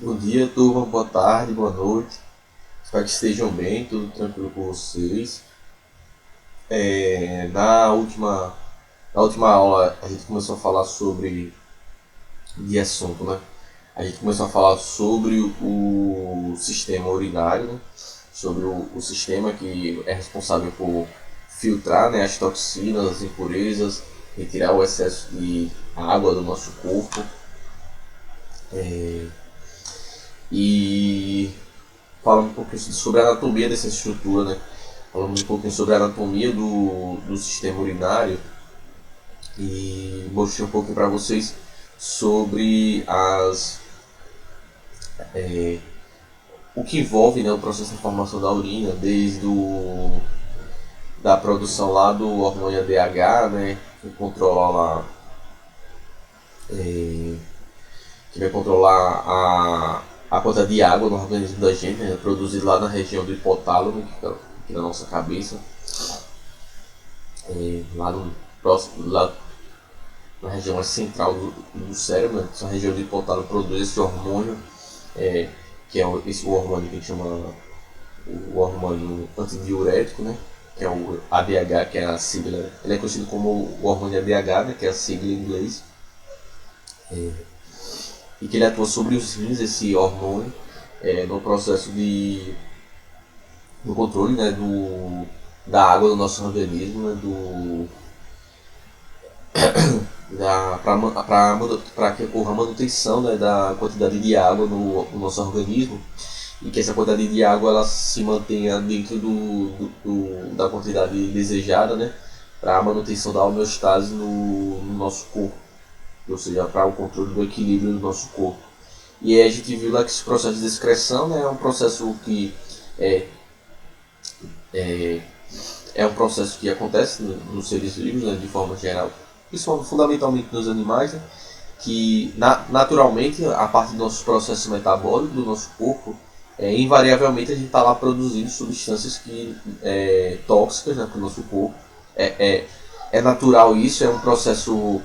Bom dia, turma, boa tarde, boa noite. Espero que estejam bem, tudo tranquilo com vocês. Na última aula a gente começou a falar sobre de assunto, né? A gente começou a falar sobre o sistema urinário, né? Sobre o sistema que é responsável por filtrar, né, as toxinas, as impurezas, retirar o excesso de água do nosso corpo. E falando um pouquinho sobre a anatomia dessa estrutura, né? Falamos um pouquinho sobre a anatomia do sistema urinário e mostrei um pouquinho para vocês sobre o que envolve, né, o processo de formação da urina, desde da produção lá do hormônio ADH, né, que controla lá, que vai controlar a quantidade de água no organismo da gente, né, produzido lá na região do hipotálamo, que fica aqui na nossa cabeça, lá no próximo, lá na região mais central do cérebro, né? Essa região do hipotálamo produz esse hormônio, é, que é o hormônio que a gente chama o hormônio antidiurético, né? Que é o ADH, que é a sigla. Ele é conhecido como o hormônio ADH, né? Que é a sigla em inglês. E que ele atua sobre os rins, esse hormônio, no processo do controle, né? Da água do nosso organismo, né? Para que ocorra a manutenção, né, da quantidade de água no nosso organismo e que essa quantidade de água ela se mantenha dentro da quantidade desejada, né, para a manutenção da homeostase no nosso corpo, ou seja, para o controle do equilíbrio do nosso corpo. E aí a gente viu lá que esse processo de excreção, né, é um processo que é, é, é um processo que acontece nos seres vivos, né, de forma geral, principalmente fundamentalmente nos animais, né, que naturalmente a parte do nosso processo metabólico do nosso corpo, invariavelmente a gente está lá produzindo substâncias tóxicas, né, para o nosso corpo. É natural isso, é um processo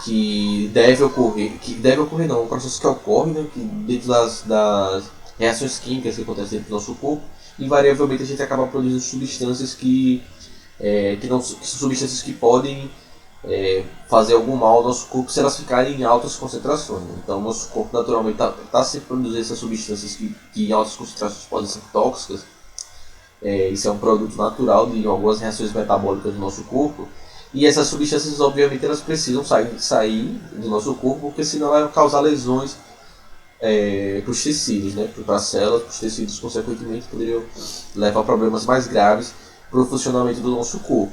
que deve ocorrer não, é um processo que ocorre, né, que dentro das reações químicas que acontecem dentro do nosso corpo, invariavelmente a gente acaba produzindo substâncias que são substâncias que podem fazer algum mal ao nosso corpo se elas ficarem em altas concentrações. Então, nosso corpo naturalmente está sempre produzindo essas substâncias que em altas concentrações podem ser tóxicas. Isso é um produto natural de algumas reações metabólicas do nosso corpo. E essas substâncias, obviamente, elas precisam sair do nosso corpo, porque senão vai causar lesões para os tecidos, né? Para as células, para os tecidos, consequentemente, poderiam levar a problemas mais graves para o funcionamento do nosso corpo.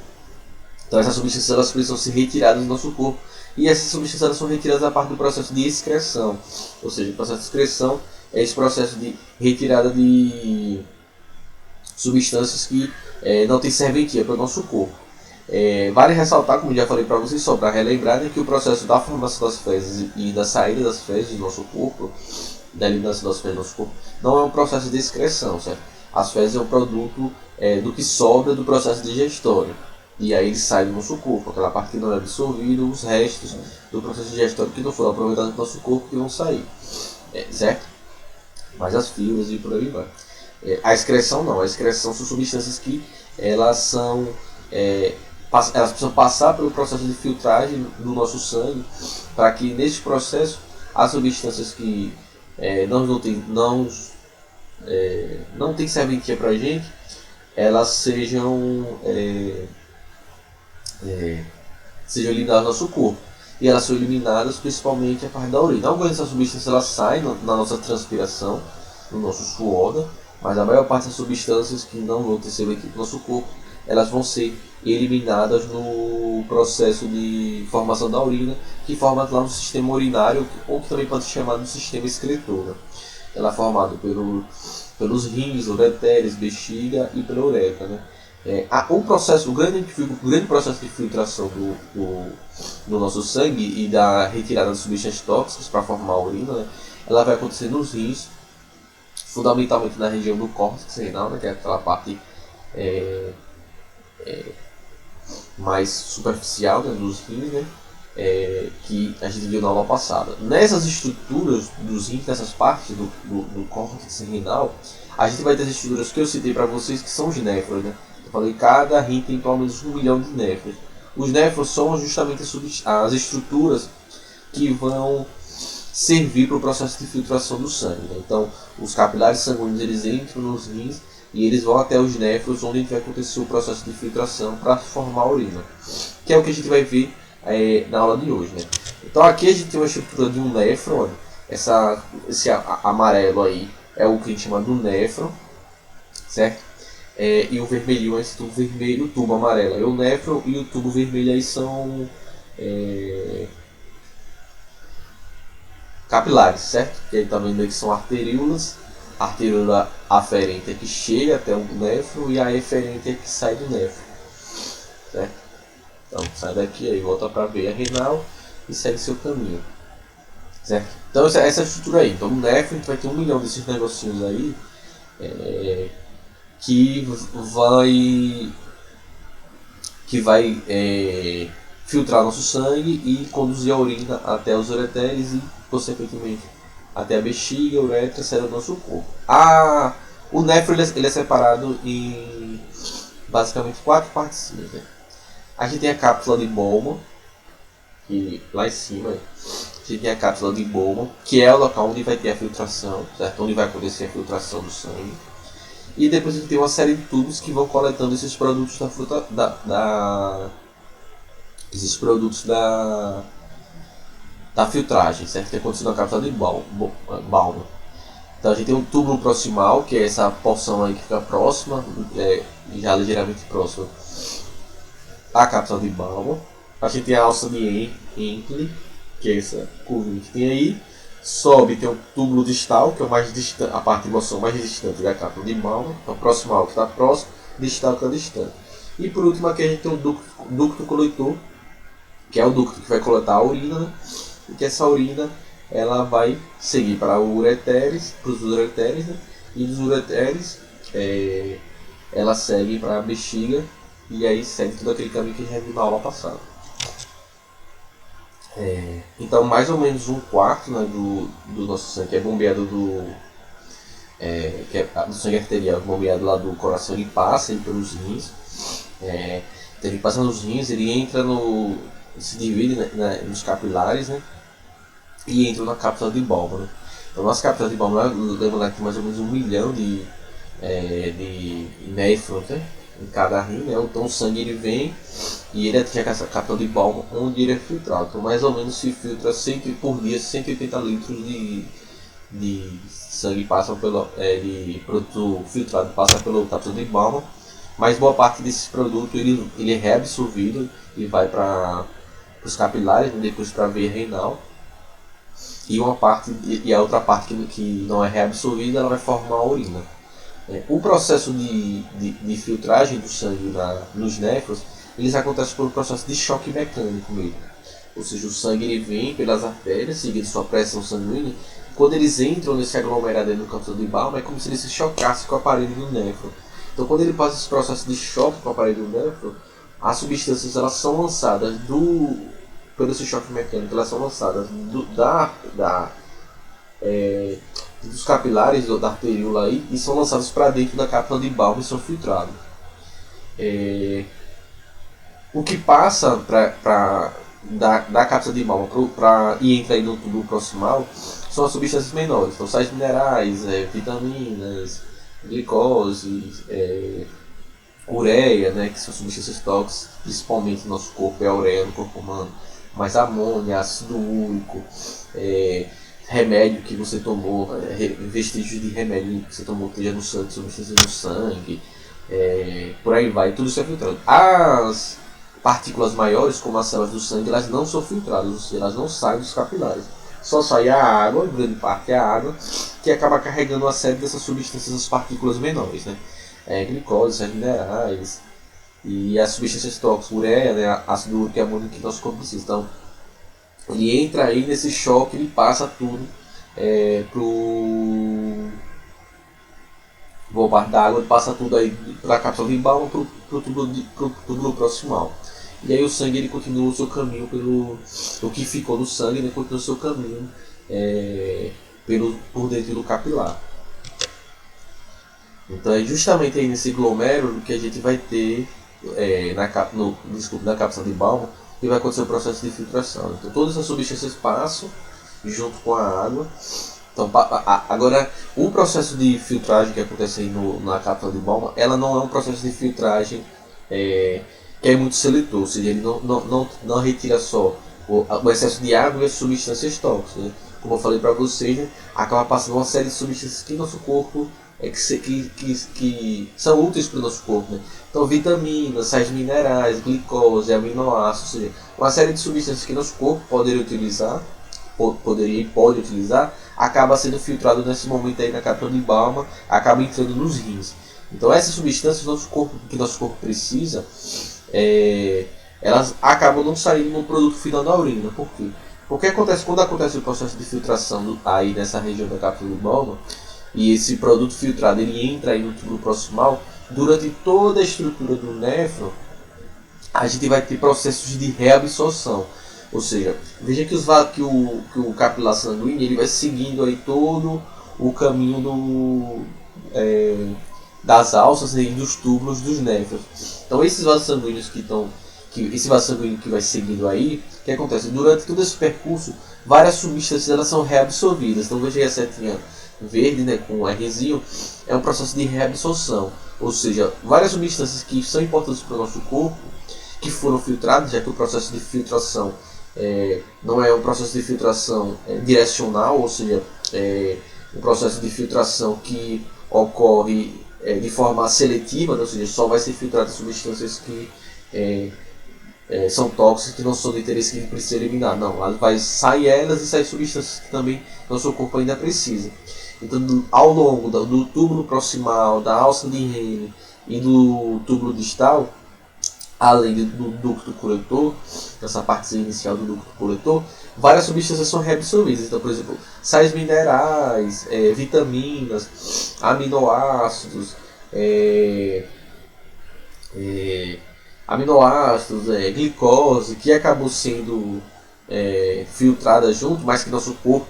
Então essas substâncias elas precisam ser retiradas do nosso corpo e essas substâncias elas são retiradas a partir do processo de excreção. Ou seja, o processo de excreção é esse processo de retirada de substâncias que não têm serventia para o nosso corpo. Vale ressaltar, como já falei para vocês, só para relembrar, né, que o processo da formação das fezes e da saída das fezes do nosso corpo, da eliminação das fezes do nosso corpo, não é um processo de excreção, certo? As fezes é um produto do que sobra do processo digestório. E aí ele sai do nosso corpo, aquela parte que não é absorvida, os restos do processo digestório que não foram aproveitados no nosso corpo que vão sair, certo? Mas as fibras e por aí vai. A excreção não, a excreção são substâncias que elas são elas precisam passar pelo processo de filtragem do nosso sangue para que nesse processo as substâncias que não tem serventia para a gente elas sejam eliminadas do nosso corpo. E elas são eliminadas principalmente a parte da urina. Algumas dessas substâncias elas saem na nossa transpiração, no nosso suor, né? Mas a maior parte das substâncias que não vão ter serventia para o nosso corpo, elas vão ser eliminadas no processo de formação da urina, que forma lá no sistema urinário, ou que também pode ser chamado de sistema excretor. Né? Ela é formada pelos rins, ureteres, bexiga e pela uretra. Né? O grande processo de filtração do nosso sangue e da retirada de substâncias tóxicas para formar a urina, né, ela vai acontecer nos rins, fundamentalmente na região do córtex renal, né, que é aquela parte mais superficial, né, dos rins, né, que a gente viu na aula passada. Nessas estruturas dos rins, nessas partes do córtex renal, a gente vai ter as estruturas que eu citei para vocês, que são os néfrons, né? Eu falei que cada rim tem pelo menos 1 milhão de néfrons. Os néfrons são justamente as estruturas que vão servir para o processo de filtração do sangue, né? Então, os capilares sanguíneos eles entram nos rins e eles vão até os néfrons, onde vai acontecer o processo de filtração para formar a urina, que é o que a gente vai ver na aula de hoje, né? Então aqui a gente tem uma estrutura de um néfron, olha, esse amarelo aí é o que a gente chama do néfron, certo? E o vermelhinho é esse tubo vermelho, o tubo amarelo é o néfron e o tubo vermelho aí são capilares, certo? Que aí tá vendo aí que são arteríolas. A arteríola aferente é que chega até o néfron e a eferente é que sai do néfron, certo? Então sai daqui aí, volta para a veia renal e segue seu caminho, certo? Então essa estrutura aí. Então no néfron a gente vai ter 1 milhão desses negocinhos aí que vai filtrar nosso sangue e conduzir a urina até os ureteres e consequentemente até a bexiga, a uretra, sair do nosso corpo. O néfron ele é separado em basicamente 4 partes. Né? A gente tem a cápsula de Bowman, que lá em cima a gente tem a cápsula de Bowman, que é o local onde vai ter a filtração, certo? Onde vai acontecer a filtração do sangue. E depois a gente tem uma série de tubos que vão coletando esses produtos da fruta, esses produtos da filtragem, certo? Que acontece na cápsula de Bowman. Então a gente tem um túbulo proximal, que é essa porção aí que fica próxima, já ligeiramente próxima à cápsula de Bowman. A gente tem a alça de Encke, que é essa curvinha que tem aí. Sobe, tem um túbulo distal, que é o mais distante, a parte de moção mais distante da cápsula de Bowman. Então proximal que está próximo, distal que está distante. E por último aqui a gente tem um ducto coletor, que é o ducto que vai coletar a urina, né? E que essa urina ela vai seguir para os ureteres, né? E dos ureteres ela segue para a bexiga e aí segue todo aquele caminho que a gente viu na aula passada. Então mais ou menos 1/4, né, do nosso sangue é bombeado do sangue arterial bombeado lá do coração, ele passa aí pelos rins. Então ele passa nos rins, ele entra se divide nos capilares, né? E entra na cápsula de Bowman, né? Então nossa cápsula de Bowman, lembra que mais ou menos 1 milhão de néfrons, né? Em cada rim, né? Então o sangue ele vem e ele atinge essa cápsula de Bowman onde ele é filtrado. Então mais ou menos se filtra por dia 180 litros de sangue passa de produto filtrado passa pela cápsula de Bowman, mas boa parte desse produto ele é reabsorvido e vai para os capilares, depois para a veia renal, e a outra parte que não é reabsorvida ela vai formar a urina. O processo de filtragem do sangue nos néfrons eles acontecem por um processo de choque mecânico mesmo. Ou seja, o sangue ele vem pelas artérias seguindo sua pressão sanguínea. Quando eles entram nesse aglomerado no cápsula de Bowman é como se ele se chocasse com o aparelho do néfron. Então quando ele passa esse processo de choque com o aparelho do néfron, as substâncias elas são lançadas pelo esse choque mecânico, elas são lançadas dos capilares da arteríola aí, e são lançadas para dentro da cápsula de Bowman e são filtrados. O que passa da cápsula de Bowman e entra aí no tubo proximal são as substâncias menores, então sais minerais, vitaminas, glicose, ureia, né, que são substâncias tóxicas, principalmente no nosso corpo, é a ureia no corpo humano, mas amônia, ácido úrico, remédio que você tomou, vestígios de remédio que você tomou que esteja no sangue, substâncias no sangue, por aí vai, tudo isso é filtrado. As partículas maiores, como as células do sangue, elas não são filtradas, ou seja, elas não saem dos capilares. Só sai a água, grande parte é a água, que acaba carregando uma série dessas substâncias, as partículas menores, né? Glicose, sais minerais e as substâncias tóxicas, ureia, né? Ácido úrico e amônio que nosso corpo precisa. Então, ele entra aí nesse choque, ele passa tudo boa parte da água, ele passa tudo aí para a cápsula de Bowman pro túbulo proximal. e aí o sangue ele continua o seu caminho pelo o que ficou no sangue, ele continua o seu caminho por dentro do capilar. Então é justamente aí nesse glomérulo que a gente vai ter na cápsula de Bowman que vai acontecer o processo de filtração. Então todas as substâncias passam junto com a água. Então, agora, o processo de filtragem que acontece aí na cápsula de Bowman, ela não é um processo de filtragem que é muito seletor, ou seja, ele não retira só o excesso de água e as substâncias tóxicas. Né? Como eu falei para vocês, né? Acaba passando uma série de substâncias que nosso corpo que são úteis para o nosso corpo. Né? Então, vitaminas, sais minerais, glicose, aminoácidos, ou seja, uma série de substâncias que nosso corpo poderia utilizar, pode utilizar, acaba sendo filtrado nesse momento aí na cápsula de Bowman, acaba entrando nos rins. Então essas substâncias que nosso corpo precisa, elas acabam não saindo no produto final da urina. Por quê? Porque quando acontece o processo de filtração aí nessa região da cápsula de Bowman, e esse produto filtrado ele entra aí no túbulo proximal, durante toda a estrutura do néfron, a gente vai ter processos de reabsorção. Ou seja, veja que o capilar sanguíneo ele vai seguindo aí todo o caminho das alças e dos túbulos dos néfrons. Então esses vasos sanguíneos esse vaso sanguíneo que vai seguindo aí, o que acontece? Durante todo esse percurso, várias substâncias elas são reabsorvidas. Então veja aí a setinha verde, né, com um Rzinho, é um processo de reabsorção. Ou seja, várias substâncias que são importantes para o nosso corpo, que foram filtradas, já que o processo de filtração não é um processo de filtração direcional, ou seja, um processo de filtração que ocorre de forma seletiva, né? Ou seja, só vai ser filtrado substâncias que são tóxicas, que não são de interesse, que a gente precisa eliminar. Não, vai sair elas e sair substâncias que também nosso corpo ainda precisa. Então, ao longo do túbulo proximal, da alça de Henle e do túbulo distal, além do ducto coletor, essa parte inicial do ducto coletor, várias substâncias são reabsorvidas. Então, por exemplo, sais minerais, vitaminas, aminoácidos, glicose, que acabou sendo filtrada junto, mas que nosso corpo,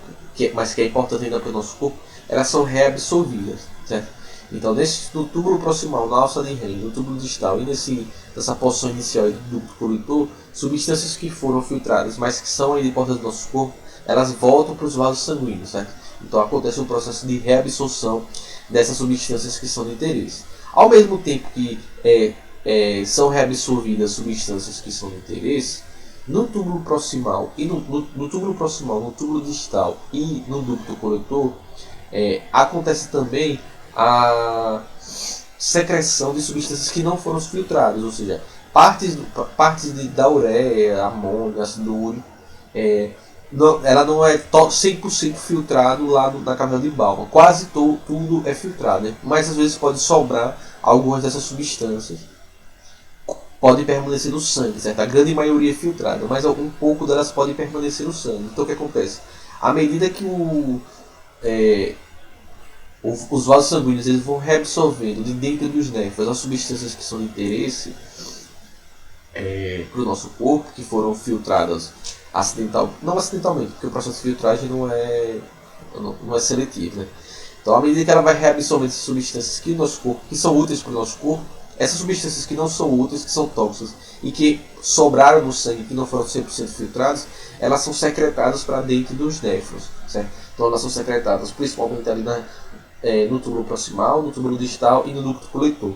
mas que é importante ainda para o nosso corpo, elas são reabsorvidas, certo? Então, no túbulo proximal, na alça de Henle, no túbulo distal e nessa porção inicial do ducto coletor, substâncias que foram filtradas, mas que são ainda importantes do nosso corpo, elas voltam para os vasos sanguíneos, certo? Então, acontece um processo de reabsorção dessas substâncias que são de interesse. Ao mesmo tempo que são reabsorvidas substâncias que são de interesse, no túbulo proximal, no túbulo distal e no ducto coletor, acontece também a secreção de substâncias que não foram filtradas, ou seja, partes da ureia, amônio, ácido úrico, ela não é 100% filtrado lá na cápsula de Bowman. Quase tudo é filtrado, né? Mas às vezes pode sobrar algumas dessas substâncias, podem permanecer no sangue, certo? A grande maioria é filtrada, mas um pouco delas podem permanecer no sangue. Então o que acontece? À medida que os vasos sanguíneos eles vão reabsorvendo de dentro dos néfrons as substâncias que são de interesse para o nosso corpo, que foram filtradas não acidentalmente, porque o processo de filtragem não é seletivo, né? Então, à medida que ela vai reabsorvendo essas substâncias que são úteis para o nosso corpo, essas substâncias que não são úteis, que são tóxicas e que sobraram no sangue, que não foram 100% filtradas, elas são secretadas para dentro dos néfrons, certo? Então elas são secretadas principalmente ali no túbulo proximal, no túbulo distal e no ducto coletor.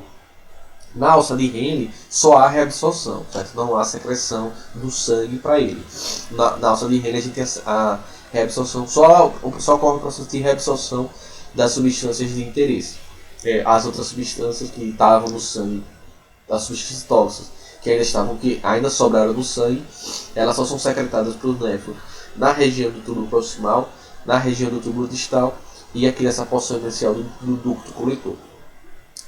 Na alça de Henle só há reabsorção, certo? Não há secreção do sangue para ele. Na alça de Henle a gente tem a reabsorção, só ocorre o processo de reabsorção das substâncias de interesse. As outras substâncias que estavam no sangue, as substâncias tóxicas que ainda sobraram no sangue, elas só são secretadas pelos néfrons na região do túbulo proximal, na região do túbulo distal e aqui nessa porção inicial do ducto coletor.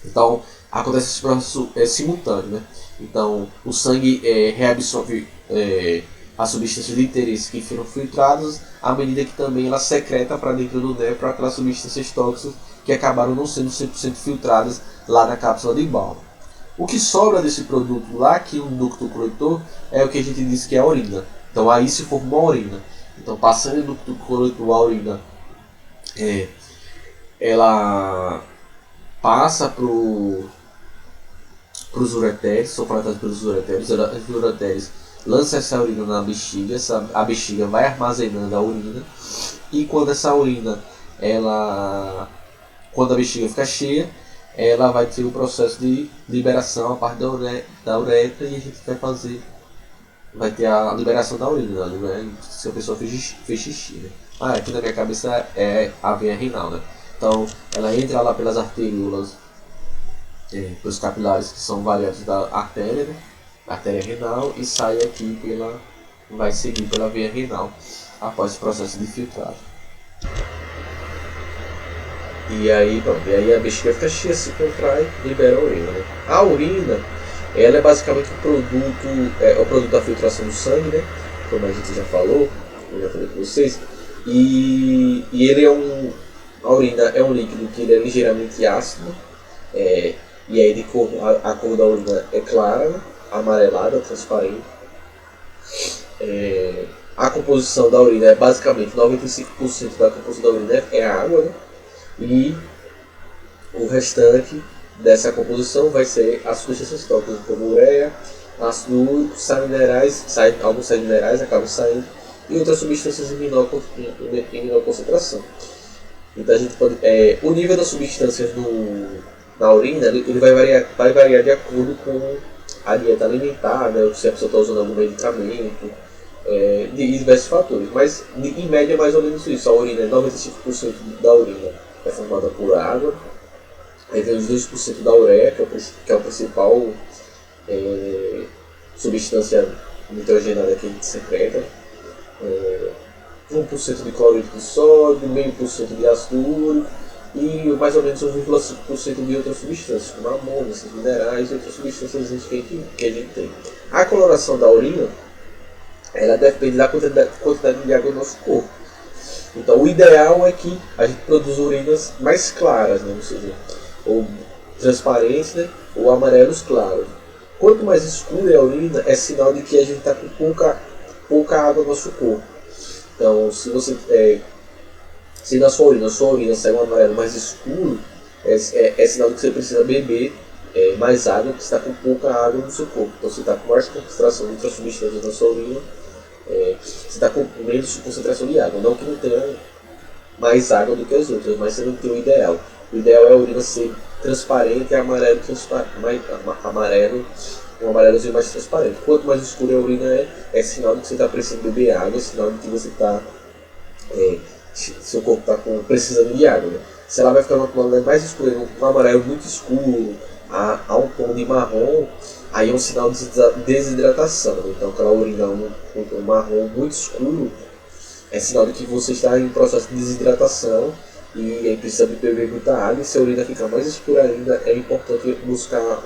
Então acontece esse processo simultâneo, né? Então o sangue reabsorve as substâncias de interesse que foram filtradas, à medida que também ela secreta para dentro do néfron aquelas substâncias tóxicas que acabaram não sendo 100% filtradas lá na cápsula de Bowman. O que sobra desse produto lá, que o ducto coletor, é o que a gente disse que é a urina. Então aí se forma uma urina. Então passando do ducto coletor a urina, ela passa para os ureteres, são coletados pelos ureteres. Os ureteres lançam essa urina na bexiga, a bexiga vai armazenando a urina, e quando essa urina, quando a bexiga fica cheia, ela vai ter o processo de liberação a parte da uretra, e a gente vai ter a liberação da urina, né? Se a pessoa fez xixi, né? Aqui na minha cabeça é a veia renal, né? Então ela entra lá pelas arteriolas, pelos capilares que são variados da artéria, né? Artéria renal, e sai aqui vai seguir pela veia renal após o processo de filtragem. E aí, pronto, e aí a bexiga fica cheia, se contrai, libera a urina, né? A urina, ela é basicamente o produto da filtração do sangue, né? Como a gente já falou, eu já falei com vocês. E ele a urina é um líquido que ele é ligeiramente ácido, e aí a cor da urina é clara, né? Amarelada, transparente. A composição da urina é basicamente 95% da composição da urina é água, né? E o restante dessa composição vai ser as substâncias tóxicas, como ureia, ácido úrico, alguns sais minerais acabam saindo, e outras substâncias em menor concentração. Então a gente pode, o nível das substâncias na urina ele vai variar de acordo com a dieta alimentar, né, se a pessoa está usando algum medicamento, de diversos fatores, mas em média é mais ou menos isso. A urina, 95% da urina é formada por água, aí vem os 2% da ureia, que é o principal substância nitrogenada que a gente secreta, 1% de cloreto de sódio, 0,5% de ácido úrico e mais ou menos 1,5% de outras substâncias, como amônia, minerais e outras substâncias que a gente tem. A coloração da urina, ela depende da quantidade de água do nosso corpo. Então o ideal é que a gente produza urinas mais claras, né? Ou seja, ou transparentes, né? Ou amarelos claros. Quanto mais escura é a urina, é sinal de que a gente está com pouca água no nosso corpo. Então, se na sua urina sai um amarelo mais escuro, é sinal de que você precisa beber mais água, porque você está com pouca água no seu corpo. Então, você está com mais concentração de outras substâncias na sua urina, você está com menos concentração de água. Não que não tenha mais água do que as outras, mas você não tem o ideal. O ideal é a urina ser transparente e um amarelozinho mais transparente. Quanto mais escura a urina é sinal de que você está precisando beber água, é sinal de que você está seu corpo está precisando de água, né? Se ela vai ficar numa mais escura, um amarelo muito escuro, a um tom de marrom, aí é um sinal de desidratação, né? Então aquela urina um marrom muito escuro é sinal de que você está em processo de desidratação e aí precisa beber muita água. E se a urina ficar mais escura ainda, é importante buscar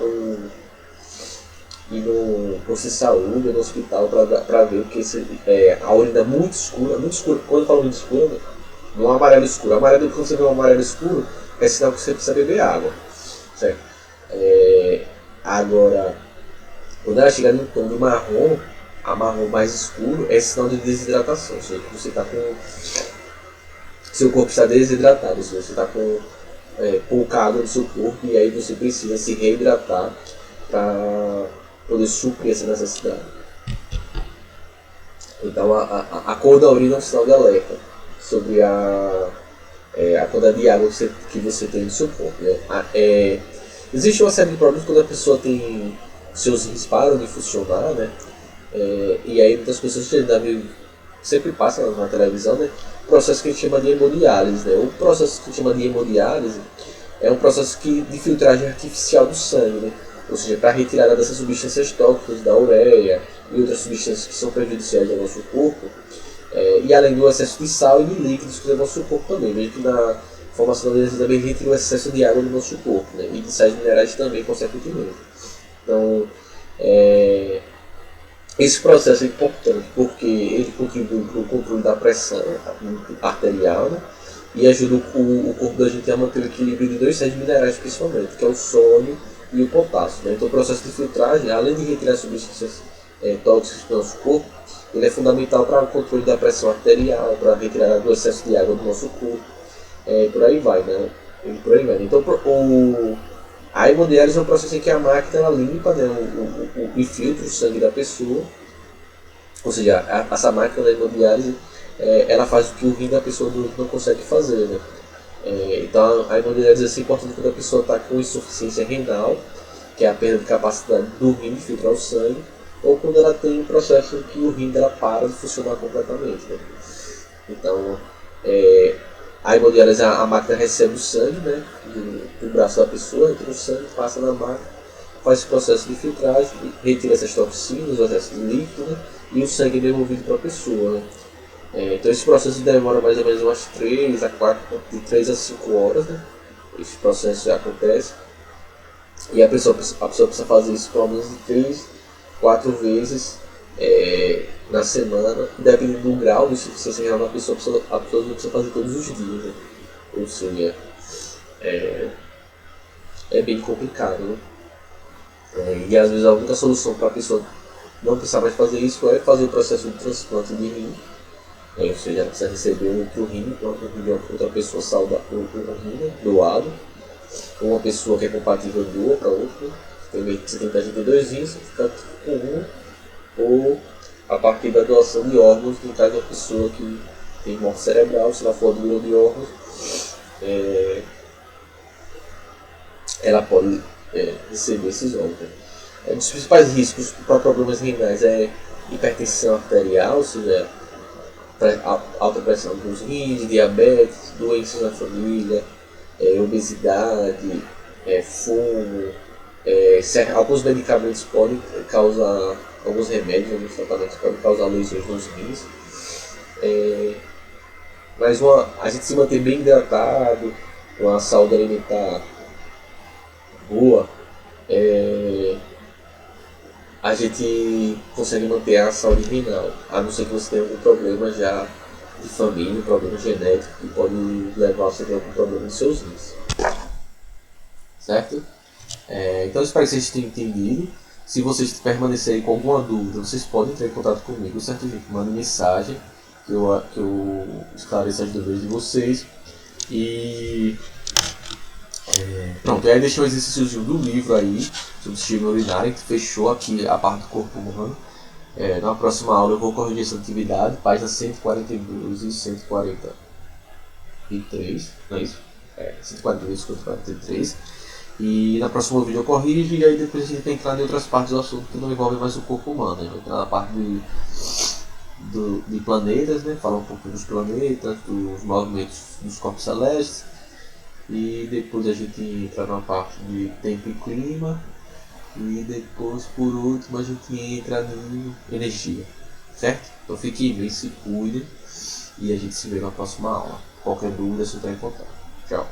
ir no posto de saúde, no hospital, para ver, porque a urina muito escura, quando eu falo muito escura, não é amarelo escuro. Amarelo, quando você vê um amarelo escuro, é sinal que você precisa beber água, certo? Agora, quando ela chegar no tom de marrom, a marrom mais escuro, é sinal de desidratação, ou seja, que você está com... seu corpo está desidratado, ou seja, você está com pouca água no seu corpo, e aí você precisa se reidratar para poder suprir essa necessidade. Então a cor da urina é um sinal de alerta sobre a quantidade de água que você tem no seu corpo, né? Existe uma série de problemas quando a pessoa tem seus rins param de funcionar, né? E aí muitas pessoas sempre passam na televisão, né? O processo que a gente chama de hemodiálise, né? O processo que a gente chama de hemodiálise é um processo de filtragem artificial do sangue, né? Ou seja, para retirada dessas substâncias tóxicas, da ureia e outras substâncias que são prejudiciais ao nosso corpo, e além do excesso de sal e de líquidos que tem no nosso corpo também, mesmo que na formação da urina também retira o excesso de água do nosso corpo, né? E de sais minerais também, consequentemente. Então, esse processo é importante porque ele contribui para o controle da pressão arterial, né? E ajuda o corpo da gente a manter o equilíbrio de dois sais minerais, principalmente, que é o sódio e o potássio. Né? Então o processo de filtragem, além de retirar substâncias tóxicas do nosso corpo, ele é fundamental para o controle da pressão arterial, para retirar do excesso de água do nosso corpo, por aí vai, né? Então a hemodiálise é um processo em que a máquina ela limpa, né, e filtra o sangue da pessoa, ou seja, essa máquina da hemodiálise ela faz o que o rim da pessoa não consegue fazer, né? Então a hemodiálise é importante quando a pessoa está com insuficiência renal, que é a perda de capacidade do rim de filtrar o sangue, ou quando ela tem um processo em que o rim dela para de funcionar completamente. Né? Então, a hemodiálise, a máquina recebe o sangue, né, do braço da pessoa, retira o sangue, passa na máquina, faz esse processo de filtragem, retira essas toxinas, o excesso de líquido, né, e o sangue é devolvido para a pessoa. Né? Então esse processo demora mais ou menos umas 3 a 5 horas, né? Esse processo já acontece. E a pessoa precisa fazer isso pelo menos de 3, 4 vezes na semana, dependendo do grau de insuficiência renal da pessoa, a pessoa não precisa fazer todos os dias. Né? Ou seja, é bem complicado. Né? E às vezes a única solução para a pessoa não precisar mais fazer isso é fazer o processo de transplante de rim. Ou seja, ela precisa receber outro rim de outra pessoa saudável, um rim doado, ou uma pessoa que é compatível doa para outra. Você tem que ter 2 rins, você fica com um, ou a partir da doação de órgãos, no caso da pessoa que tem morte cerebral, se ela for doadora de órgãos, ela pode receber esses órgãos. Um dos principais riscos para problemas renais é hipertensão arterial, ou seja, alta pressão dos rins, diabetes, doenças na família, obesidade, fumo, alguns medicamentos podem causar, alguns remédios, alguns tratamentos podem causar lesões nos rins. Mas a gente se manter bem hidratado, uma saúde alimentar boa, a gente consegue manter a saúde renal, a não ser que você tenha algum problema já de família, um problema genético que pode levar você a ter algum problema nos seus rins. Certo? Então eu espero que vocês tenham entendido. Se vocês permanecerem com alguma dúvida, vocês podem entrar em contato comigo, certo, gente? Mandem mensagem que eu esclareço as dúvidas de vocês. E pronto, e aí deixei um exercíciozinho do livro aí, sobre o sistema urinário, que fechou aqui a parte do corpo humano. Na próxima aula eu vou corrigir essa atividade, páginas 142 e 143, não é isso? 142 e 143. E na próxima vídeo eu corrijo, e aí depois a gente vai entrar em outras partes do assunto que não envolvem mais o corpo humano. A gente vai entrar na parte de planetas, né? Falar um pouco dos planetas, dos movimentos dos corpos celestes. E depois a gente entra na parte de tempo e clima. E depois, por último, a gente entra em energia. Certo? Então fiquem bem, se cuidem. E a gente se vê na próxima aula. Qualquer dúvida, é só entrar em contato. Tchau.